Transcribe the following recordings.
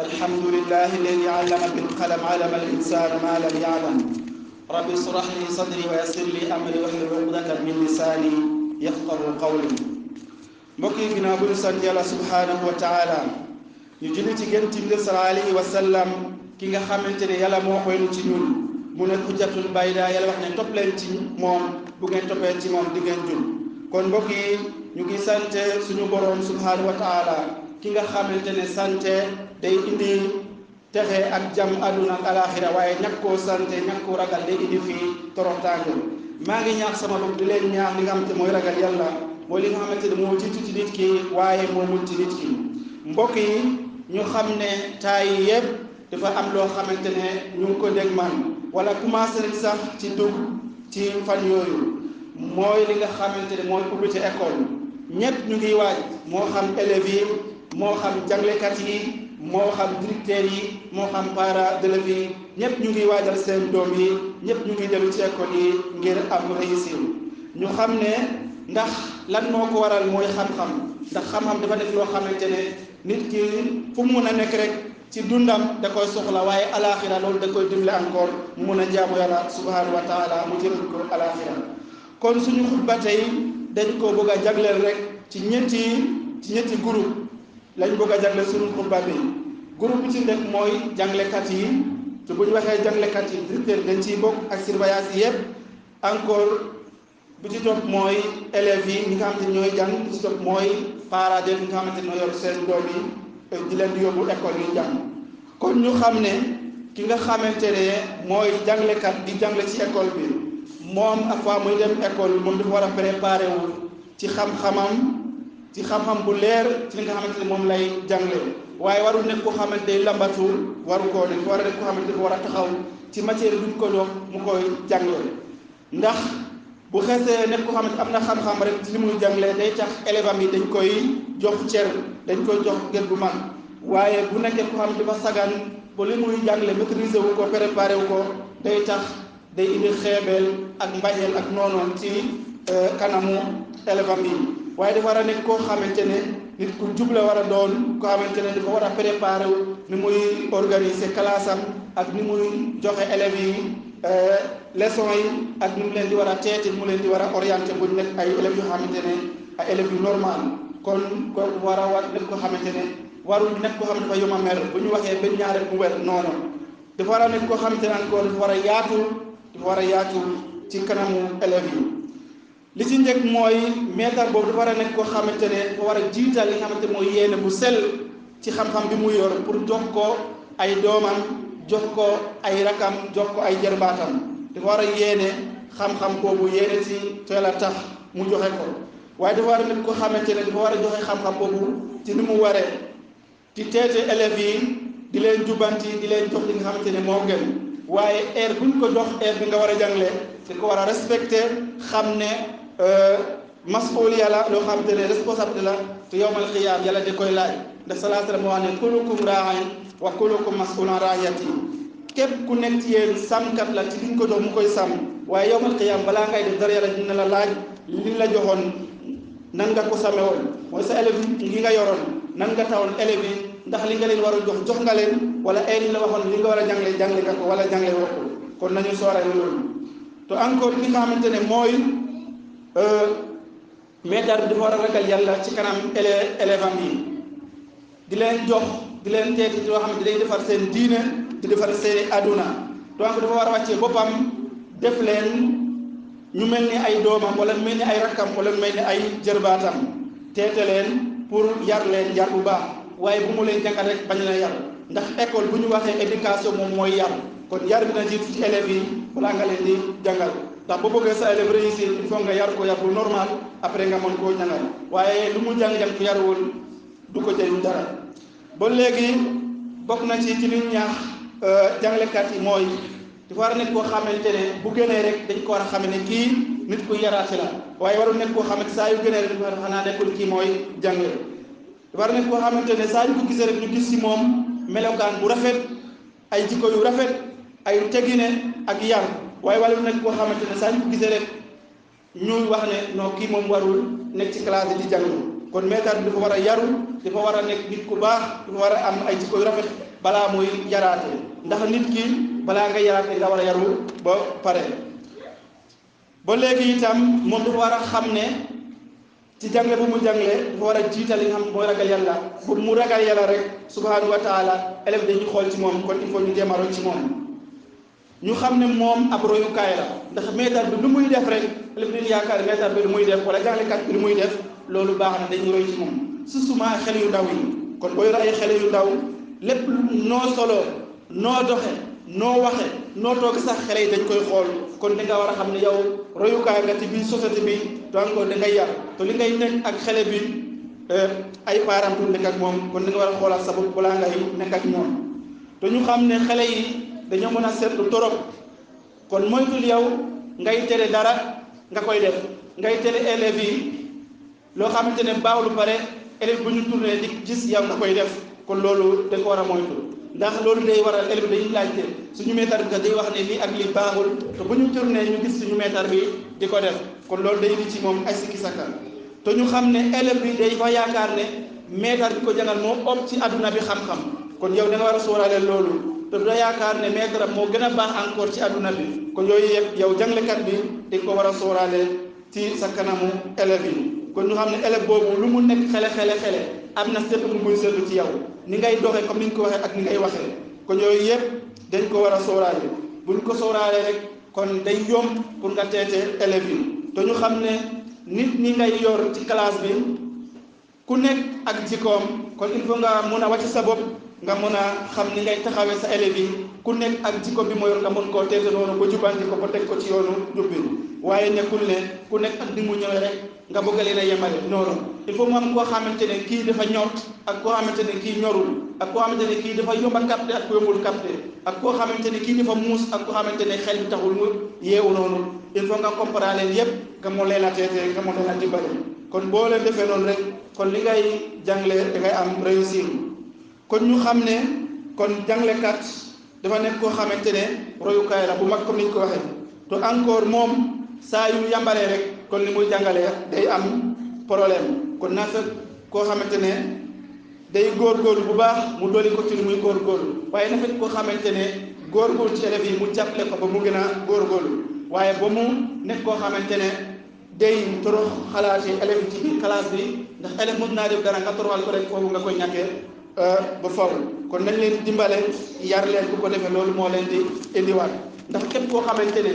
الحمد لله الذي علم بالقلم علم الإنسان ما لم يعلم رب اشرح لي صدري ويسر لي أمري واحلل عقدة من لساني يفقهوا قولي mbokk yi ginnaaw bu ñu sant yàlla subhaanahu wa taala ñu julli ci gën ci mbir sallallahu alayhi wa sallam ki nga xamante ne yàlla moo koy ci ñun mu ne hujjatul bayda yàlla wax ne topp leen ci moom bu ngeen toppee ci moom di ngeen jul kon mbokk yi ñu ngi sant suñu boroom subhaanahu wa taala ki nga xamante ne sante day indi texe ak jàmm àdduna ak alaxira waaye ñàkk koo sante ñàkk koo ragal day indi fii toroxtaange maa ngi ñaax sama bopp di leen ñaax li nga xamante mooy ragal yàlla mooy li nga xamante ne moo jiitu ci nit ki waaye moo mujj ci nit ki mbokk yi ñu xam ne taay yëpp dafa am loo xamante ne ñu ngi ko dégg man wala commencé nañ sax ci dugg ci fan yooyu mooy li nga xamante ne mooy ubbite école ñëpp ñu ngi waaj moo xam élèves yi moo xam jàngalekat yi moo xam directeurs yi moo xam parents d'élèves yi ñëpp ñu ngi waajal seen doom yi ñëpp ñu ngi dellu ci école yi ngir am réussir ñu xam ne ndax lan moo ko waral mooy xam-xam ndax xam-xam dafa def loo xamante ne nit ki fu mu mun a nekk rek ci dundam da koy soxla waaye alaxira loolu da koy dimbale encore mu mun a jaamu yàlla subhanahu wa taala mu jëriñ ko alaxira kon suñu xutba tey dañ ko bëgg a jagleel rek ci ñetti groupe lañ bëgg a jagleel suñu xutba bi groupe bi ci nekk mooy jàngalekat yi te bu ñu waxee jàngalekat yi directeur dañ ciy bokk ak surveillance yi yëpp encore bu ci topp mooy élèves yi ñi nga xamante ne ñooy jàng bu ci topp mooy parents d'élèves ñi nga xamante ne ñoo yor seen doom yi di leen di yóbbu école yi jàng kon ñu xam ne ki nga xamante ne mooy jàngalekat di jàngale ci école bi moom ak fois muy dem école moom dafa war a préparer wu ci xam-xam bu leer ci li nga xamante ne moom lay jàngale waaye warul nekk koo xamante ne lambatu waru koo ne dafa war a nekk koo xamante ne dafa war a taxaw ci matière bi ñu ko jox mu koy jàngale ndax bu xesee nekk koo xamante am na xam-xam rek ci li muy jàngale day tax élèves am yi dañ koy jox cër dañ koy jox gën bu mag waaye bu nekkee koo xam ne dafa sagan ba li muy jàngale maîtriser wu ko préparé wu ko day tax day indi xeebeel ak mbañeel ak noonoon ci kanamu élèves am yi waaye dafa war a nekk koo xamante ne nit ku jub la war a doon koo xamante ne dafa war a préparé wu ni muy organiser classe am ak ni muy joxe élèves yi leçon yi ak ni mu leen di war a teete mu leen di war a orienté bu ñu nekk ay élèves yu xamante ne ay élèves yu normal kon kooku war nekk ko xamante ne warul nekk koo xam ne dafa yoma mer bu ñu waxee benn ñaar rek mu wer noonu dafa war a nekk koo xamante ne encore dafa war a yaatu ci kanamu élèves yi li ci njëkk mooy maître boobu dafa war a nekk koo xamante ne dafa war a jiital li nga xamante mooy yéene bu sell ci xam-xam bi mu yor pour jox ko ay doomam jox ko ay rakam jox ko ay jarbaatam dafa war a yéene xam-xam boobu yéene ci teel a tax mu joxe ko waaye dafa war a nekk koo xamante ne dafa war a joxe xam-xam boobu ci ni mu waree ci teete élèves yi di leen jubanti di leen jox li nga xamante ne moo gën waaye heure bu ñu ko jox heure bi nga war a jàngale te ko war a respecté xam ne masuuliya la loo xamante ne responsabilité la te yawmal qiyaam yàlla da koy laaj ndax sallallahu alayhi wa sallam wax ne kullukum raa'in wa kullukum mas'uulun an ra'iyyatihi képp ku nekk ci yéen sàmmkat la ci liñ ko jox mu koy sàmm waaye yawmal qiyaam balaa ngay def dara yàlla dina la laaj li la joxoon nan nga ko sàmme woon mooy sa élèves yi nga yoroon nan nga tawoon élèves yi ndax li nga leen war a jox nga leen wala ay li la waxoon li nga war a jàngale nga ko wala jàngale woo ko kon nañu sooree loolu te encore li nga xamante ne mooy maître bi dafa war a ragal yàlla ci kanam élèves am yi di leen jox di leen teeti yoo xam ne day defar seen diine di defar seen aduna donc dafa war a wàccee boppam def leen ñu mel ni ay doomam wala mel ni ay rakkam wala mel ni ay jërbaatam teete leen pour yar leen yar bu baax waaye bu mu leen jàngal rek bañ leen yar ndax école bu ñu waxee éducation moom mooy yar kon yar bi na jiitu ci élèves yi balaa nga leen di jàngal ndax boo bëggee sa élève réussir il faut nga yar ko yar bu normal après nga mën koo jàngal waaye lu mu jàng-jàng ko yarwul du ko jëriñ dara ba léegi bokk na ci li ñaax jàngalekat yi mooy dafa war a nekk koo xamante ne bu gënee rek dañ ko war a xame ne kii nit ku yaraate la waaye warul nekk koo xamante saa yu gënee rek dafa xanaa nekkul kii mooy jàngale dafa war a nekk koo xamante ne saa yu ko gisee rek ñu gis ci moom melokaan bu rafet ay jikko yu rafet ay tegine ak yar waaye wala nekk koo xamante ne saa yu ko gisee rek ñuy wax ne non kii moom warul nekk ci classe di jàng kon maître bi dafa war a yaru dafa war a nekk nit ku baax dafa war a am ay jikko yu rafet balaa muy yaraate ndax nit ki balaa nga yaraate nga war a yaru ba pare. ba léegi itam moom dafa war a xam ne ci jàngle bu mu jàngle dafa war a jiital li nga xam mooy ragal yàlla bu mu ragal yàlla rek subhanahu wa taala élève dañuy xool ci moom kon il faut ñu jéem a roy ci moom. ñu xam ne moom ab royukaay la ndax maître bi lu muy def rek élève dañuy yaakaar maître bi lu muy def wala jàngalekat bi lu muy def loolu baax na dañuy roy ci moom surtout xale yu ndaw yi. kon booy yor ay xale yu ndaw lépp noo solo noo doxe noo waxe noo toog sax xale yi dañ koy xool kon da nga war a xam ne yow royukaay nga ci biir société bi to encore da ngay yar te li ngay nekk ak xale bi ay parents tu nekk ak moom kon da nga war a xoolaat sa bopp balaa ngay nekk ak ñoom te ñu xam ne xale yi dañoo mën a seetlu torop kon moytul yow ngay tere dara nga koy def ngay tere élèves yi loo xamante ne baax lu pare élève bu ñu tourné di gis yow nga koy def kon loolu da ko war a moytu ndax loolu day waral élève dañuy laajte suñu maître bi day wax ne lii ak lii baaxul te bu ñu tourné ñu gis suñu maître bi di ko def kon loolu day di ci moom ay sikki sakka te ñu xam ne élève bi day fa yaakaar ne maître bi ko jàngal moo ëpp ci adduna bi xam-xam kon yow da nga war a sóoraale loolu te da yaakaar ne maître moo gën a baax encore ci adduna bi kon yooyu yëpp yow jàngalekat bi di ko war a sóoraale ci sa kanamu élève yi kon ñu xam ne élève boobu lu mu nekk xele am na seetlu bu muy seetlu ci yow ni ngay doxee comme ni ñu ko waxee ak ni ngay waxee kon yooyu yëpp dañ ko war a sóoraale bu ñu ko sóoraalee rek kon day yomb pour nga teete élèves yi te ñu xam ne nit ñi ngay yor ci classe bi ku nekk ak jikkoom kon il faut nga mun a wàcc sa bopp nga mën a xam ni ngay taxawee sa élèves yi ku nekk ak jikko bi moo yor nga mën koo teete noonu ba jubanti ko ba teg ko ci yoonu jubbi waaye nekkul ne ku nekk ak ni mu ñëwee rek nga bëgg leen a yemale noonu il faut mu am koo xamante ne kii dafa ñor ak koo xamante ne kii ñorul ak koo xamante ne kii dafa yomb a capté ak ku yombul capté ak koo xamante ne kii dafa muus ak koo xamante ne xel bi taxul mu yeewu noonu il faut nga comparer leen yépp nga moo leen a teete nga moo leen a dimbale kon boo leen defee noonu rek kon li ngay jàngale da ngay am réussir kon ñu xam ne kon jàngalekat dafa nekk koo xamante ne royukaay la bu mag comme ni ñu ko waxee te encore moom saa yu yambaree rek kon li muy jàngalee day am problème kon naa fekk koo xamante ne day góorgóorlu bu baax mu dolli ko ci li muy góorgóorlu waaye na fekk koo xamante ne góorgóorlu ci élèves yi mu jàppale ko ba mu gën a góorgóorlu waaye ba mu nekk koo xamante ne day torox xalaat yi élèves yi ci biir classe bi ndax élève mën naa def dara nga toroxal ko rek foofu nga koy ñàkkee ba faw kon nañ leen dimbale yar leen bu ko defee loolu moo leen di indiwaat ndax képp koo xamante ne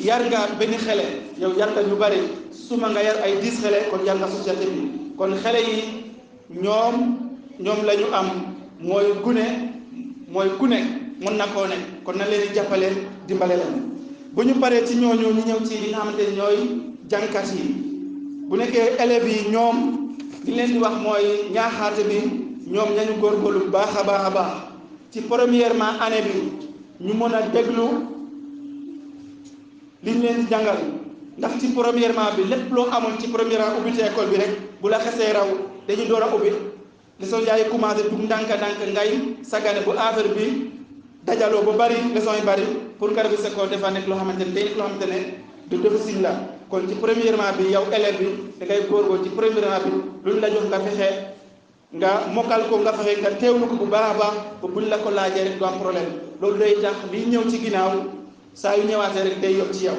yar nga benn xele yow yar nga ñu bari suma nga yar ay 10 xele kon yar nga société bi kon xele yi ñoom la ñu am mooy gune mooy ku nekk mën na koo nekk kon nañ leen di jàppale dimbale leen bu ñu paree ci ñooñu ñu ñëw ci li nga xamante ne ñooy jàngkat yi bu nekkee élèves yi ñoom li leen di wax mooy ñaaxaate bi ñoom nañu góorgóorlu bu baax a baax ci premièrement année bi ñu mën a déglu li ñu leen di jàngal ndax ci premièrement bi lépp loo amoon ci premièrement ubbite école bi rek bu la xesee raw dañuy door a ubbi leçon yaa ngi commencé dugg ndànk-ndànk ngay sagane bu affaire bi dajaloo ba bari leçon yi bari pour nga réviser ko dafa nekk loo xamante ne day nekk loo xamante ne du difficile la kon ci premièrement bi yow élève bi da ngay góorgóorlu ci premièrement bi luñ la jox nga fexe nga mokkal ko nga fexe nga teewlu ko bu baax a baax ba buñ la ko laajee rek du am problème loolu day tax liy ñëw ci ginnaaw saa yu ñëwaatee rek day yomb ci yow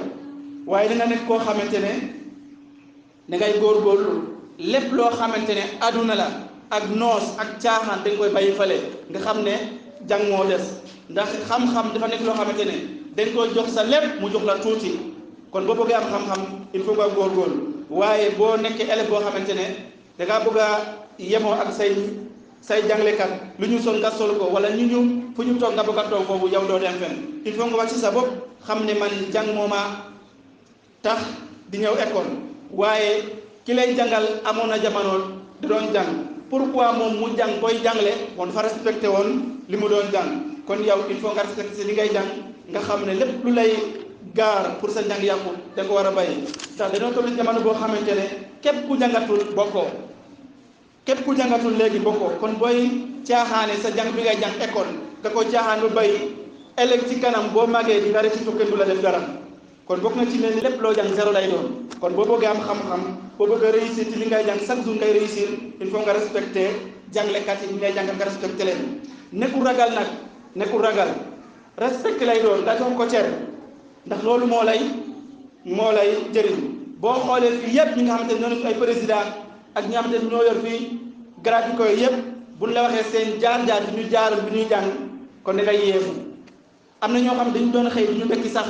waaye danga nekk koo xamante ne dangay góorgóorlu lépp loo xamante ne aduna la ak noos ak caaxaan dañ koy bàyyi fale nga xam ne jàng moo des ndax xam-xam dafa nekk loo xamante ne dañ koy jox sa lépp mu jox la tuuti kon boo bëggee am xam-xam il faut nga góorgóorlu waaye boo nekkee élève boo xamante ne dangaa bëgg a yemoo ak say jàngalekat lu ñu sol nga sol ko wala ñu fu ñu toog nga bëgg a toog foofu yow doo dem fenn il faut nga wàcc sa bopp xam ne man jàng mooma tax di ñëw école waaye ki lay jàngal amoon na jamono di doon jàng pourquoi moom mu jàng koy jàngale moom dafa respecté woon li mu doon jàng kon yow il faut nga respecté li ngay jàng nga xam ne lépp lu lay gaar pour sa njàng yàqu da ko war a bàyyi ndax dañoo toll jamono boo xamante ne képp ku jàngatul bokkoo képp ku jàngatul léegi bokkoo kon booy caaxaane sa jàng bi ngay jàng école nga ko caaxaan ba bàyyi ëllëg ci kanam boo màggee di nga rëcc kenn du la def dara kon bokk na ci ne lépp loo jàng zéro lay doon kon boo bëggee am xam-xam boo bëgg a réussir ci li ngay jàng chaque jour ngay réussir il faut nga respecter jàngalekat yi ngay jàngal nga respecter leen nekkul ragal nag nekkul ragal respecté lay doon nga jox ko cër ndax loolu moo lay jëriñ boo xoolee fii yëpp ñi nga xamante ne ñoo nekk ay président ak ñi nga xamante ne ñoo yor fii grade yi koy yëpp buñ la waxee seen jaar-jaar bi ñu jaaral bi ñuy jàng kon da ngay yeefu am na ñoo xam dañu doon xëy di ñu ndekki sax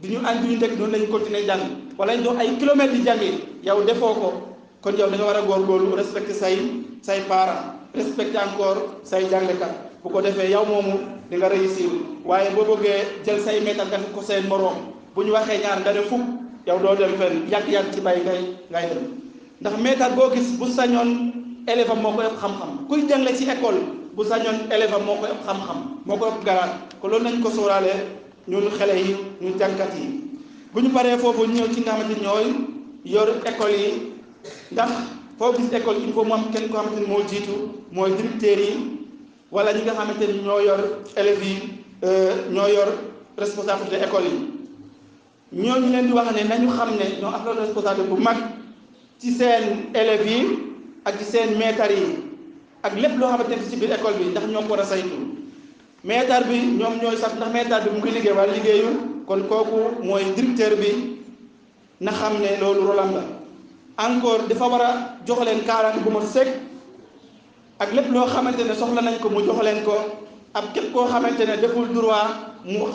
di ñu añ bi ñu ndekki noonu lañu continuer jàng wala ñu doon ay kilomètres di jàngi yow defoo ko kon yow da nga war a góorgóorlu respecté say parents respecté encore say jàngalekat bu ko defee yow moomu di nga réussir waaye boo bëggee jël say métal nga ko seen moroom bu ñu waxee ñaar nga def fukk yow doo dem fenn yàgg-yàgg ci bay ngay dem ndax métal boo gis bu sañoon élève am moo ko ëpp xam-xam kuy jàngale ci école bu sañoon élève am moo ko ëpp xam-xam moo ko ëpp garaat ko loolu nañ ko sóoraale ñun xale yi ñun jàngkat yi bu ñu paree foofu ñëw ci nga xamante ni ñooy yor école yi ndax foo gis école il faut mu am kenn ko xamante ni moo jiitu mooy directeur yi wala ñi nga xamante ni ñoo yor élèves yi ñoo yor responsabilité école yi ñooñu leen di wax ne nañu xam ne ñoo am la responsabilité bu mag ci seen élèves yi ak ci seen maîtres yi ak lépp loo xamante ni ci biir école bi ndax ñoo ko war a saytu maître bi ñoom ñooy sax ndax maître bi mu ngi liggéey wala liggéeyu kon kooku mooy directeur bi na xam ne loolu rolam la encore dafa war a jox leen kaaraange bu ma sëkk ak lépp loo xamante ne soxla nañ ko mu jox leen ko ab képp koo xamante ne deful droit mu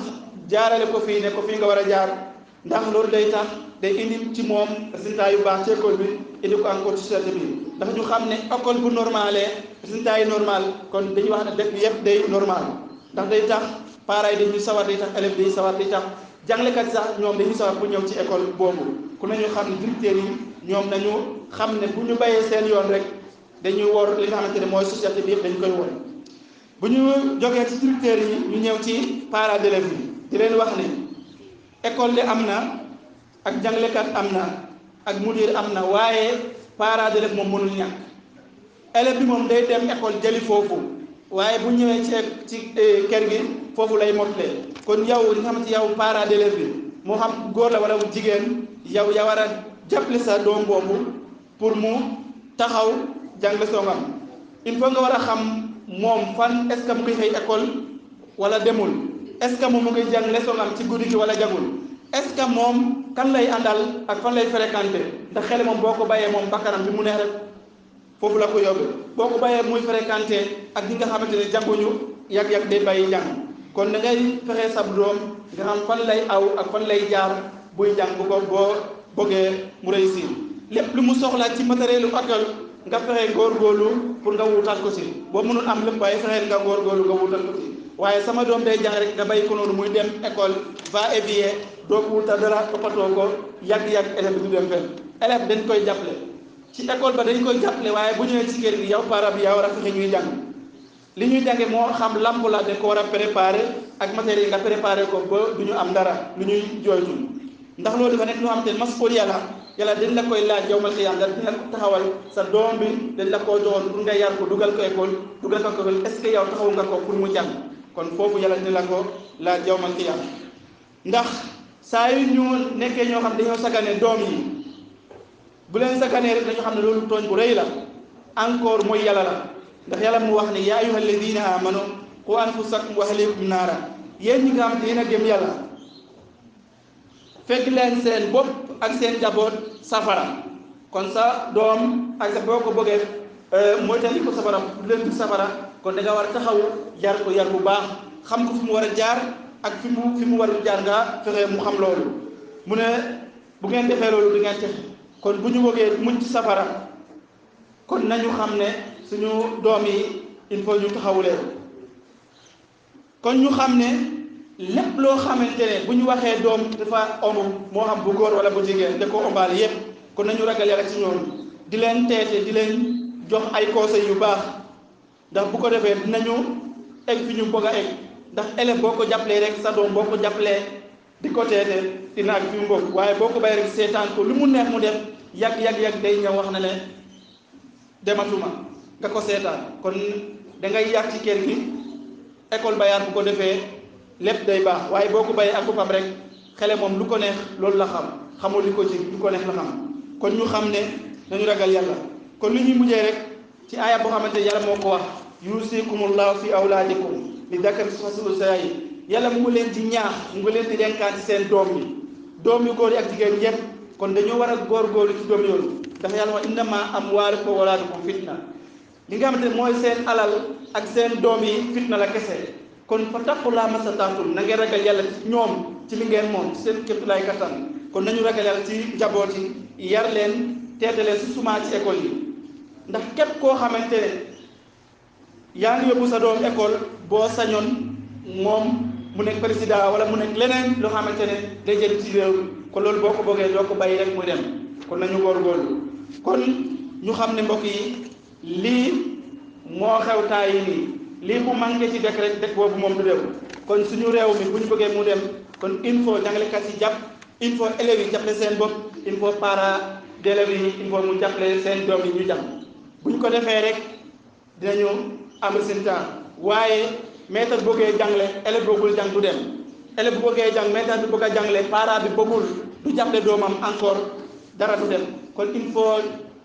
jaarale ko fii ne ko fii nga war a jaar ndax loolu day tax day indi ci moom résultat yu baax ci école bi indi ko encore ci société bi ndax ñu xam ne école bu normalé résultat yi normal kon dañuy wax ne dëkk yëpp day normal ndax day tax parents yi dañuy sawar day tax élèves day sawar day tax jàngalekat sax ñoom dañuy sawar pour ñëw ci école boobu ku nañu xam ne directeurs yi ñoom nañu xam ne bu ñu bàyyee seen yoon rek dañuy wor li nga xamante ne mooy société bi yëpp dañu koy wor bu ñu jógee ci directeurs yi ñu ñëw ci parents d'élèves yi di leen wax ne école de am na ak jàngalekat am na ak mudir am na waaye parents d'élèves moom mënul ñàkk élève bi moom day dem école jëli foofu waaye bu ñëwee ci kër gi foofu lay mottalee kon yow li nga xamante yow parents d'élèves bi moo xam góor la wala mu jigéen yow yaa war a jàppale sa doom boobu pour mu taxaw jàng leçon-am il faut nga war a xam moom fan est-ce que mu ngi xëy école wala demul est-ce que moom mu ngi jàng leçon-am ci guddi gi wala jagul est-ce que moom kan lay àndal ak fan lay fréquenter ndax xele moom boo ko bàyyee moom bakkanam bi mu neex rek foofu la ko yóbbu boo ko bàyyee muy fréquenter ak ñi nga xamante ne jànguñu yàgg-yàgg day bàyyi jàng kon da ngay fexe sab doom nga xam fan lay aw ak fan lay jaar buy jàng bu ko boo bëggee mu réussir lépp lu mu soxlaa ci matériel école nga fexe góorgóorlu pour nga wuutal ko si boo mënul am lépp waaye fexeel nga góorgóorlu nga wuutal ko si waaye sama doom day jàng rek nga bàyyi ko noonu muy dem école va et vient doo ko wuutal dara toppatoo ko yàgg-yàgg élève bi du dem fenn élève dañ koy jàppale ci école ba dañ koy jàppale waaye bu ñëwee ci kër gi yow parent bi yaa war a fexe ñuy jàng li ñuy jànge moo xam lamp la dañ ko war a préparer ak matériel nga préparer ko ba du ñu am dara lu ñuy jooytu ndax loolu dafa nekk loo xam te masuuliya la yàlla dañ la koy laaj yawmal qiyaama dina ko taxawal sa doom bi dañ la koo joxoon pour nga yar ko dugal ko école dugal ko école est-ce que yow taxawu nga ko pour mu jàng kon foofu yàlla dina la ko laaj yawmal qiyaama ndax saa yu ñu nekkee ñoo xam dañoo sagane doom yi bu leen saganee rek dañu xam ne loolu tooñ bu rëy la encore mooy yàlla la ndax yàlla mu wax ne yaa ayyuhal ladina amanu qu anfusakum wa ahlikum naara yéen ñi nga xam ne yéen a gëm yàlla fekk leen seen bopp ak seen jaboot safara kon sa doom ak sa boo ko bëggee mooy tandi ko safara leen du safara kon da nga war a taxaw yar ko yar bu baax xam ko fi mu war a jaar ak fi mu warul jaar nga fexe mu xam loolu mu ne bu ngeen defee loolu di ngeen texe kon bu ñu bëggee mucc safara kon nañu xam ne suñu doom yi il faut ñu taxawulee kon ñu xam ne lépp loo xamante ne bu ñu waxee doom dafa omb moo xam bu góor wala bu jigéen da ko ombaale yépp kon nañu ragal yàlla ci ñoom di leen teete di leen jox ay conseils yu baax ndax bu ko defee dinañu egg fi ñu bëgg a egg ndax élève boo ko jàppalee rek sa doom boo ko jàppalee di ko teete dina ak fi mu bëgg waaye boo ko bàyyi rek seetaan ko lu mu neex mu def yàgg day ñëw wax na ne dematuma nga ko seetaan kon da ngay yàq ci kër gi école ba yar bu ko defee lépp day baax waaye boo ko bàyyi ak boppam rek xele moom lu ko neex loolu la xam xamul li ko ci lu ko neex la xam kon ñu xam ne nañu ragal yàlla. kon li ñuy mujjee rek ci aaya boo xamante yàlla moo ko wax yusikumullahu fi awlaadikum li dakari mislu unsayayni yàlla mu ngi leen di ñaax mu ngi leen di denkaan ci seen doom yu góor yi ak jigéen yépp kon dañoo war a góorgóorlu ci doom yooyu ndax yàlla wax innama amwaalukum wa awlaadukum fitna li nga xamante ne mooy seen alal ak seen doom yi fitna la kese kon fa taqullaa mastata'tum na ngeen ragal yàlla ci ñoom ci li ngeen moom ci seen képp lay kattan kon nañu ragal yàlla ci njaboot yi yar leen teete leen si suma ci école yi ndax képp koo xamante ne yaa ngi yóbbu sa doom école boo sañoon moom mu nekk président wala mu nekk leneen loo xamante ne day jël ci réew kon loolu boo ko bëggee doo ko bàyyi rek muy dem kon nañu góorgóorlu kon ñu xam ne mbokk yi lii moo xew taay yi nii lii bu manqué ci dëkk rek dëkk boobu moom du réew kon suñu réew mi bu ñu bëggee mu dem kon il faut jàngalekat yi jàpp il faut élèves yi jàppale seen bopp il faut parents d'élèves yi il faut mu jàppale seen doom yi ñu jàpp bu ñu ko defee rek dinañu am résultat waaye maître bëggee jàngale élève bëggul jàng du dem élève bu bëggee jàng maître bi bëgg a jàngale parent bi bëggul du jàppale doomam encore dara du dem kon il faut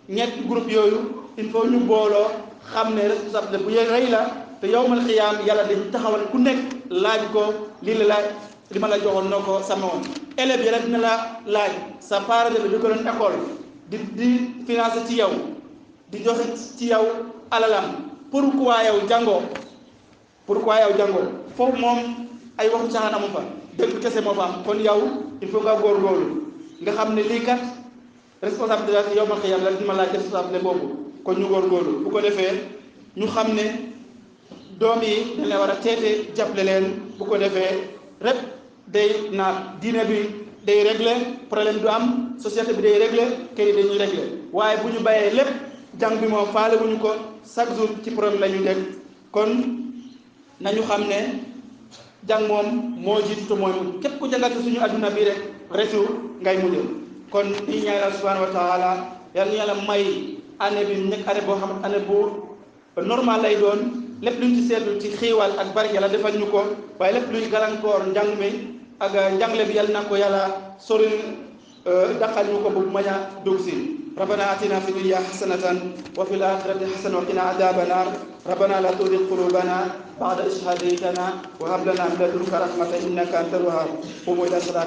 ñetti groupe yooyu il faut ñu booloo xam ne responsable bu rëy la te yawmal xiyaam yàlla dañu taxawal ku nekk laaj ko lii la laaj li ma la joxoon noo ko sama woon élève yàlla dina la laaj sa parent bi di ko doon école di financer ci yow di joxe ci yow alalam pourquoi yow jàngoo foofu moom ay waxu caaxaan amu fa dëgg kese moo fa am kon yow il faut nga góorgóorlu nga xam ne lii kat responsabilité yawmal xiyaam la dina ma laaj responsabilité boobu kon ñu góorgóorlu bu ko defee ñu xam ne doom yi dañ leen war a teete jàppale leen bu ko defee rek day naat diine bi day régler problème du am société bi day régler kër yi dañuy régler waaye bu ñu bàyyee lépp jàng bi moom faale wuñu ko chaque jour ci problème la ñu nekk kon nañu xam ne jàng moom moo jiitu te mooy mujj képp ku jàngate suñu adduna bi rek retu ngay mujj kon di ñaanal subhanahu wa taala yal na yàlla may année bi nekk année boo xam ne année bu normal lay doon lépp luñ ci seetlu ci xiiwal ak barke yàlla defal ñu ko waaye lépp luy gàllankoor njàng mi ak njàngale bi yàlla na ko yàlla sori daqal ñu ko bu mañ a dugg si ربنا آتنا في الدنيا حسنة وفي الآخرة حسنة وقنا عذاب النار ربنا لا تزغ قلوبنا بعد إذ هديتنا وهب لنا من لدنك رحمة إنك أنت الوهاب قوموا إلى صلاة